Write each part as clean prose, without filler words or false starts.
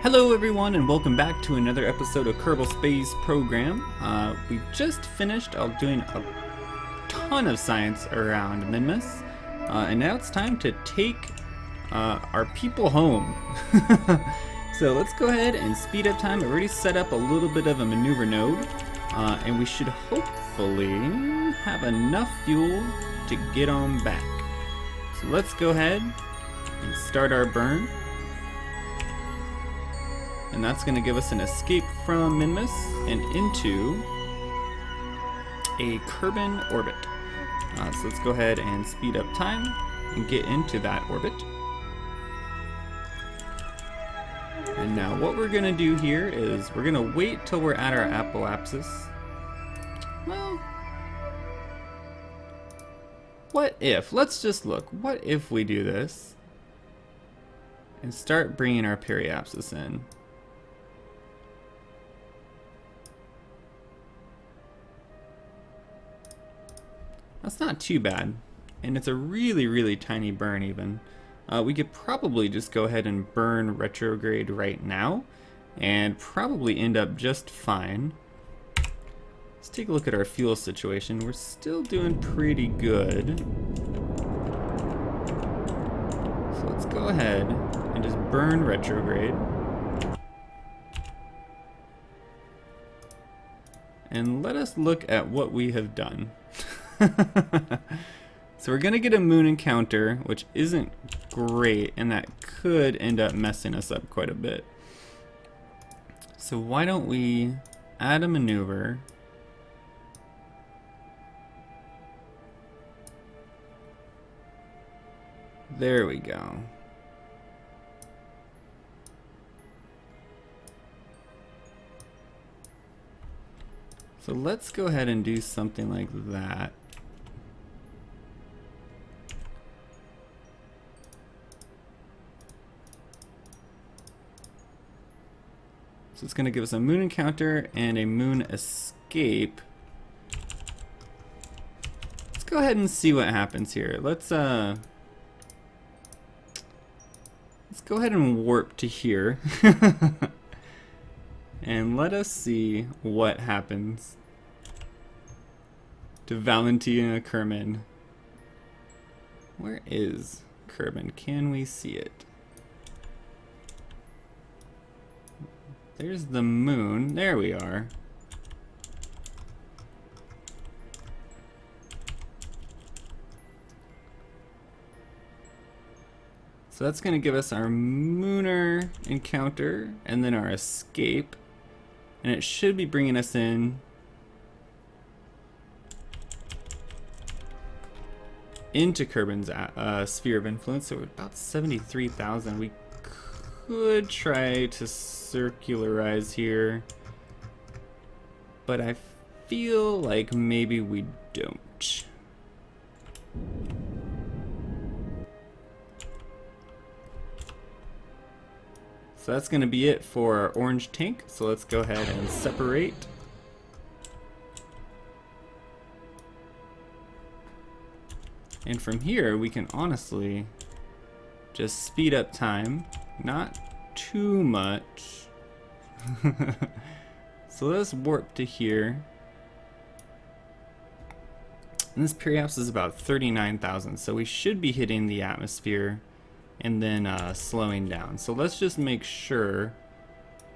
Hello everyone and welcome back to another episode of Kerbal Space Program. We just finished doing a ton of science around Minmus, and now it's time to take our people home. So let's go ahead and speed up time. I've already set up a little bit of a maneuver node, and we should hopefully have enough fuel to get on back. So let's go ahead and start our burn. And that's going to give us an escape from Minmus and into a Kerbal orbit. So let's go ahead and speed up time and get into that orbit. And now what we're going to do here is we're going to wait till we're at our apoapsis. Well, what if? Let's just look. What if we do this and start bringing our periapsis in? That's not too bad, and it's a really tiny burn even. We could probably just go ahead and burn retrograde right now, and probably end up just fine. Let's take a look at our fuel situation. We're still doing pretty good. So let's go ahead and just burn retrograde. And let us look at what we have done. So we're gonna get a moon encounter, which isn't great, and that could end up messing us up quite a bit. So why don't we add a maneuver? There we go. So let's go ahead and do something like that. So it's going to give us a moon encounter and a moon escape. Let's go ahead and see what happens here. Let's go ahead and warp to here. And let us see what happens to Valentina Kerbal. Where is Kerbal? Can we see it? There's the moon. There we are. So that's going to give us our mooner encounter and then our escape. And it should be bringing us in into Kerbal's sphere of influence. So we're about 73,000. We could try to circularize here, but I feel like maybe we don't. So that's going to be it for our orange tank. So let's go ahead and separate. And from here, we can honestly just speed up time. Not too much. So let's warp to here. And this periapsis is about 39,000. So we should be hitting the atmosphere and then slowing down. So let's just make sure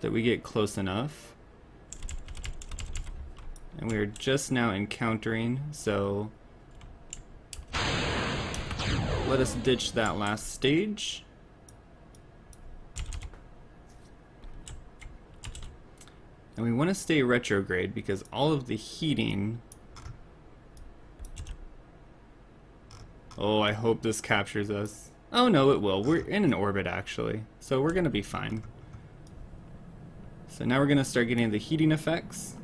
that we get close enough. And we are just now encountering, so let us ditch that last stage. And we want to stay retrograde because all of the heating... Oh, I hope this captures us. Oh no, it will. We're in an orbit actually, so we're gonna be fine. So now we're gonna start getting the heating effects.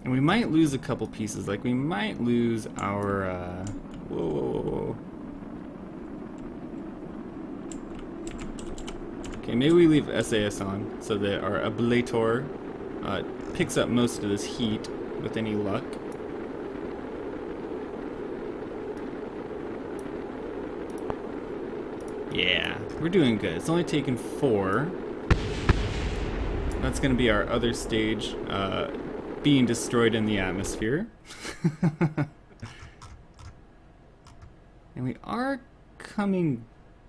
And we might lose a couple pieces, like we might lose our, whoa. Okay, maybe we leave SAS on so that our ablator picks up most of this heat with any luck. Yeah, we're doing good. It's only taken 4. That's going to be our other stage, being destroyed in the atmosphere. And we are coming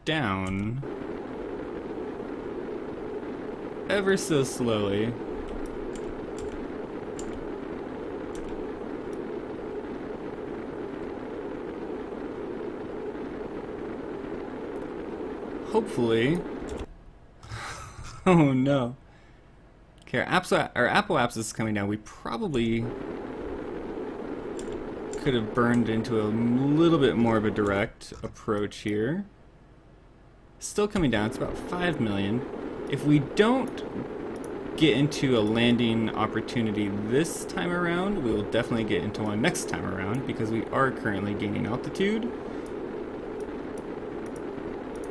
down ever so slowly. Hopefully. Oh no. Okay, our apoapsis is coming down. We probably could have burned into a little bit more of a direct approach here. Still coming down. It's about 5 million. If we don't get into a landing opportunity this time around, we will definitely get into one next time around because we are currently gaining altitude.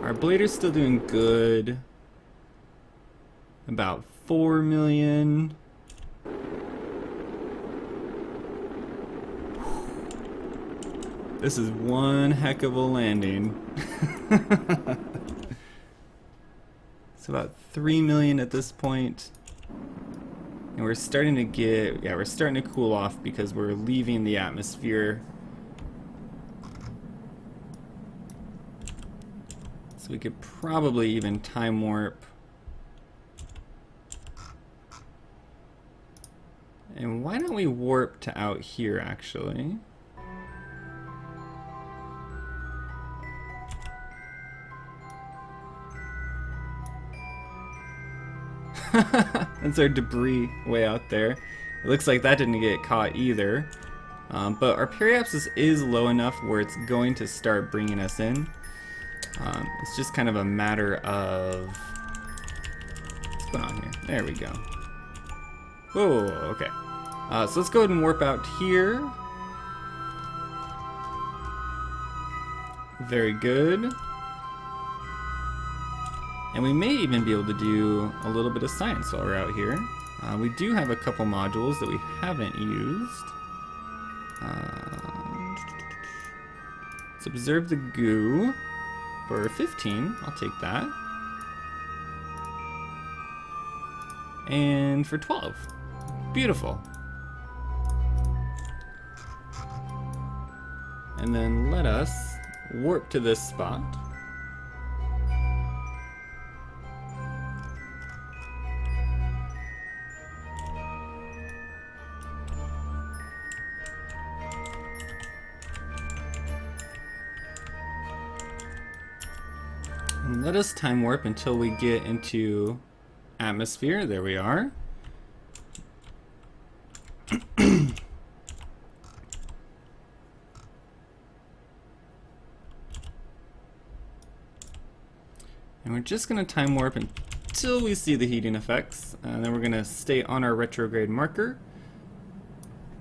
Our blader's still doing good. About 4 million. This is one heck of a landing. It's about 3 million at this point. And we're starting to get, we're starting to cool off because we're leaving the atmosphere. So we could probably even time warp. And why don't we warp to out here, actually? That's our debris way out there. It looks like that didn't get caught either. But our periapsis is low enough where it's going to start bringing us in. It's just kind of a matter of... What's going on here? There we go. Whoa, okay. So let's go ahead and warp out here. Very good. And we may even be able to do a little bit of science while we're out here. We do have a couple modules that we haven't used. Let's observe the goo for 15. I'll take that. And for 12. Beautiful. And then let us warp to this spot. And let us time warp until we get into atmosphere. There we are. And we're just going to time warp until we see the heating effects. And then we're going to stay on our retrograde marker.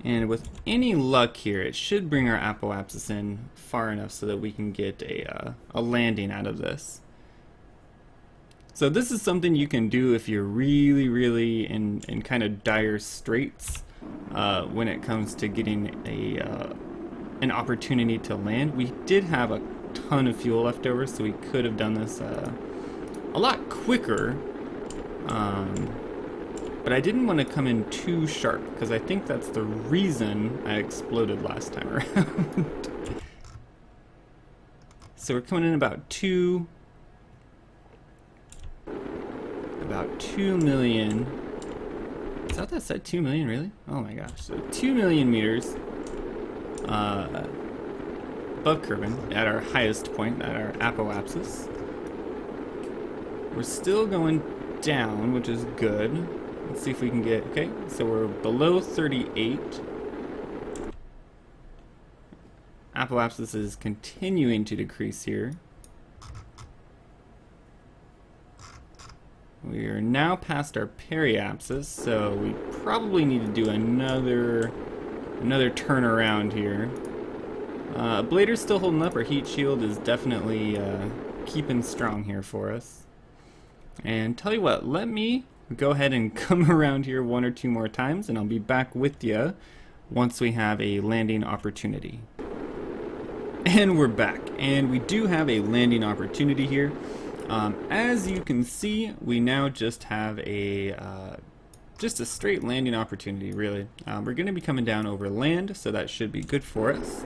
And with any luck here, it should bring our apoapsis in far enough so that we can get a landing out of this. So this is something you can do if you're really in kind of dire straits when it comes to getting an opportunity to land. We did have a ton of fuel left over, so we could have done this a lot quicker. But I didn't want to come in too sharp because I think that's the reason I exploded last time around. So we're coming in about 2 million. Is that what that said? 2 million, really? Oh my gosh. So 2 million meters above Kerbin at our highest point, at our apoapsis. We're still going down, which is good. Let's see if we can get, okay, so we're below 38. Apoapsis is continuing to decrease here. We are now past our periapsis, so we probably need to do another turn around here. Blader's still holding up. Our heat shield is definitely keeping strong here for us. And tell you what, let me go ahead and come around here 1 or 2 more times, and I'll be back with you once we have a landing opportunity. And we're back, and we do have a landing opportunity here. As you can see, we now just have a straight landing opportunity, really. We're going to be coming down over land, so that should be good for us.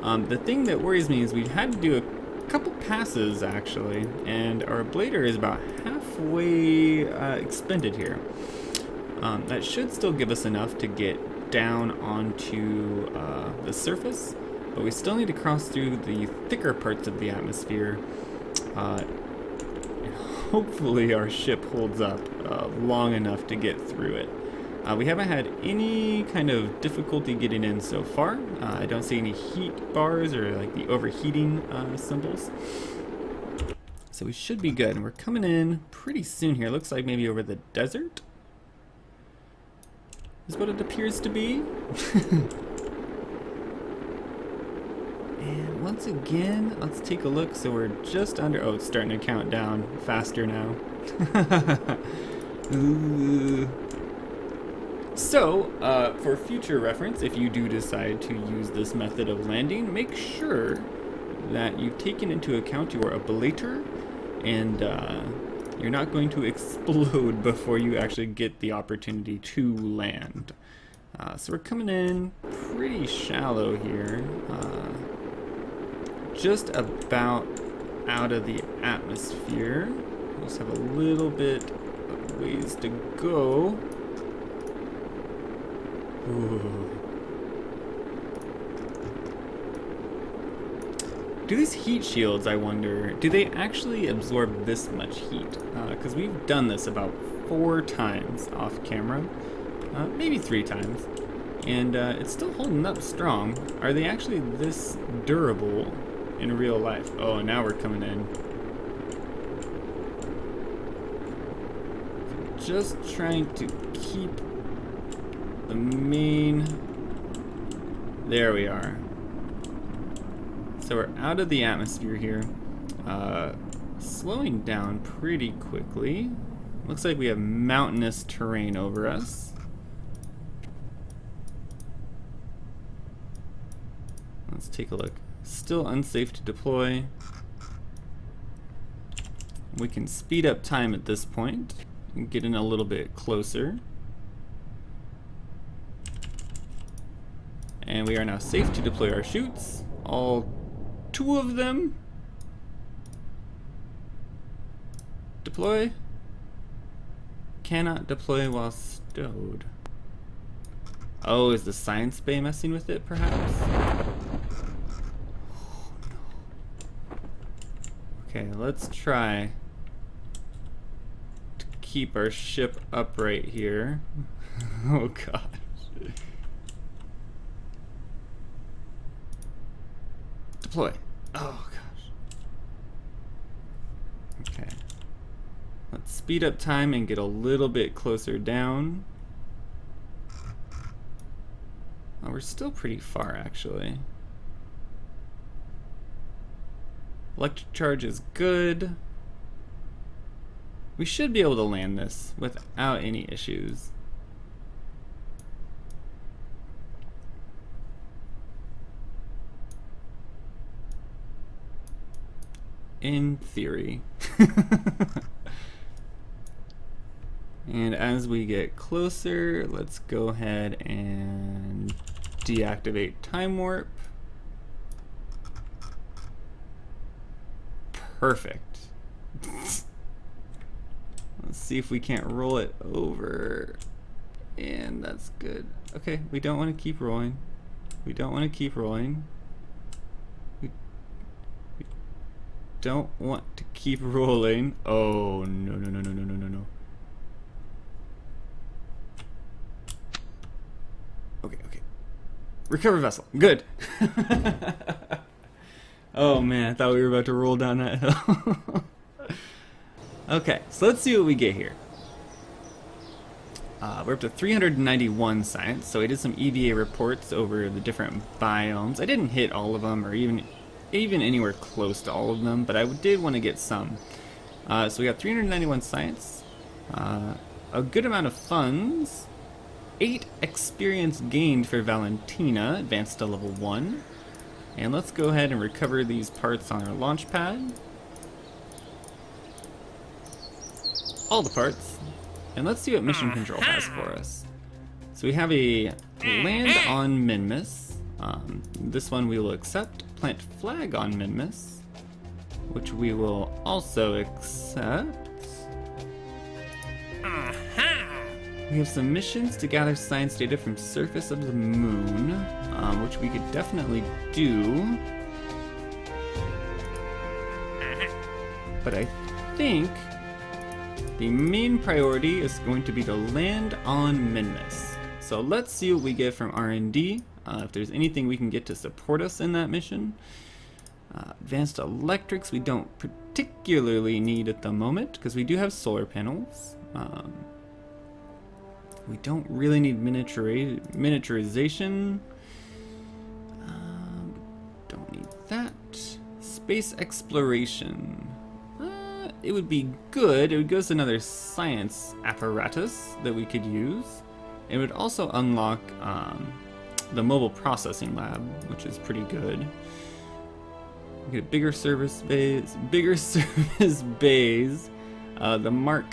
The thing that worries me is we've had to do a couple passes, actually, and our blader is about halfway expended here. That should still give us enough to get down onto the surface, but we still need to cross through the thicker parts of the atmosphere. Hopefully our ship holds up long enough to get through it. We haven't had any kind of difficulty getting in so far. I don't see any heat bars or like the overheating symbols. So we should be good. And we're coming in pretty soon here. Looks like maybe over the desert is what it appears to be. And once again, let's take a look. So we're just under, oh, it's starting to count down faster now. Ooh. So, for future reference, if you do decide to use this method of landing, make sure that you've taken into account your ablator and you're not going to explode before you actually get the opportunity to land. So we're coming in pretty shallow here. Just about out of the atmosphere. We just have a little bit of ways to go. Ooh. Do these heat shields, I wonder, do they actually absorb this much heat? Because we've done this about 4 times off camera, maybe 3 times, and it's still holding up strong. Are they actually this durable in real life? Oh, now we're coming in. Just trying to keep the main... There we are. So we're out of the atmosphere here. Slowing down pretty quickly. Looks like we have mountainous terrain over us. Let's take a look. Still unsafe to deploy. We can speed up time at this point and get in a little bit closer. And we are now safe to deploy our chutes. All 2 of them. Deploy. Cannot deploy while stowed. Oh, is the science bay messing with it, perhaps? Oh, no. Okay, let's try to keep our ship upright here. Oh, gosh. Deploy. Oh, gosh. Okay. Let's speed up time and get a little bit closer down. Oh, we're still pretty far, actually. Electric charge is good. We should be able to land this without any issues. In theory. And as we get closer, let's go ahead and deactivate time warp. Perfect. Let's see if we can't roll it over. And that's good. Okay, we don't want to keep rolling. We don't want to keep rolling. We don't want to keep rolling. Oh, no, no, no, no, no, no, no, no. Okay, okay. Recover vessel. Good. Oh man, I thought we were about to roll down that hill. Okay, so let's see what we get here. We're up to 391 science, so I did some EVA reports over the different biomes. I didn't hit all of them, or even anywhere close to all of them, but I did want to get some. So we got 391 science, a good amount of funds, 8 experience gained for Valentina, advanced to level 1. And let's go ahead and recover these parts on our launch pad. All the parts. And let's see what mission control has for us. So we have a land on Minmus. This one we will accept. Plant flag on Minmus, which we will also accept. We have some missions to gather science data from surface of the moon, which we could definitely do. But I think the main priority is going to be to land on Minmus. So let's see what we get from R&D, if there's anything we can get to support us in that mission. Advanced electrics we don't particularly need at the moment, because we do have solar panels. We don't really need miniaturization. Don't need that. Space exploration. It would be good. It would give us another science apparatus that we could use. It would also unlock the mobile processing lab, which is pretty good. We get bigger service bays. The Mark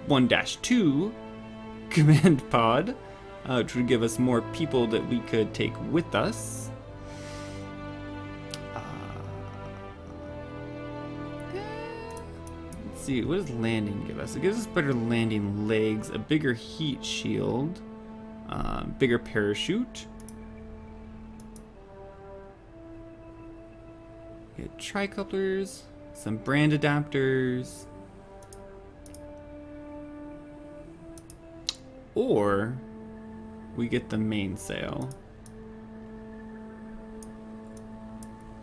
1-2 command pod, which would give us more people that we could take with us. Let's see, what does landing give us? It gives us better landing legs, a bigger heat shield, bigger parachute. We get tricouplers, some brand adapters. Or we get the mainsail.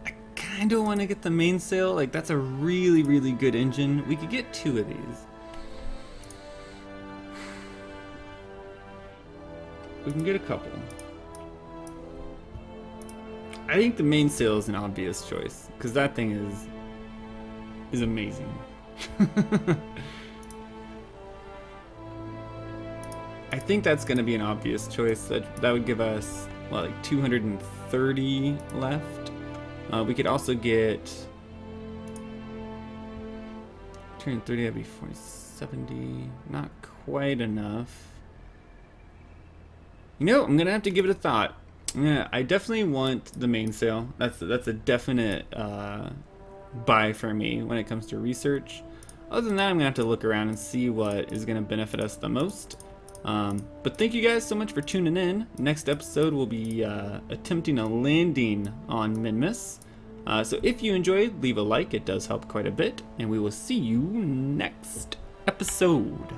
I kind of want to get the mainsail. Like, that's a really, really good engine. We could get 2 of these. We can get a couple. I think the mainsail is an obvious choice, because that thing is amazing. I think that's going to be an obvious choice. That would give us, what, like 230 left. We could also get 230, that'd be 470. Not quite enough. You know, I'm going to have to give it a thought. Yeah, I definitely want the mainsail. That's a definite buy for me when it comes to research. Other than that, I'm going to have to look around and see what is going to benefit us the most. But thank you guys so much for tuning in. Next episode we'll be attempting a landing on Minmus. So if you enjoyed, leave a like, it does help quite a bit, and we will see you next episode.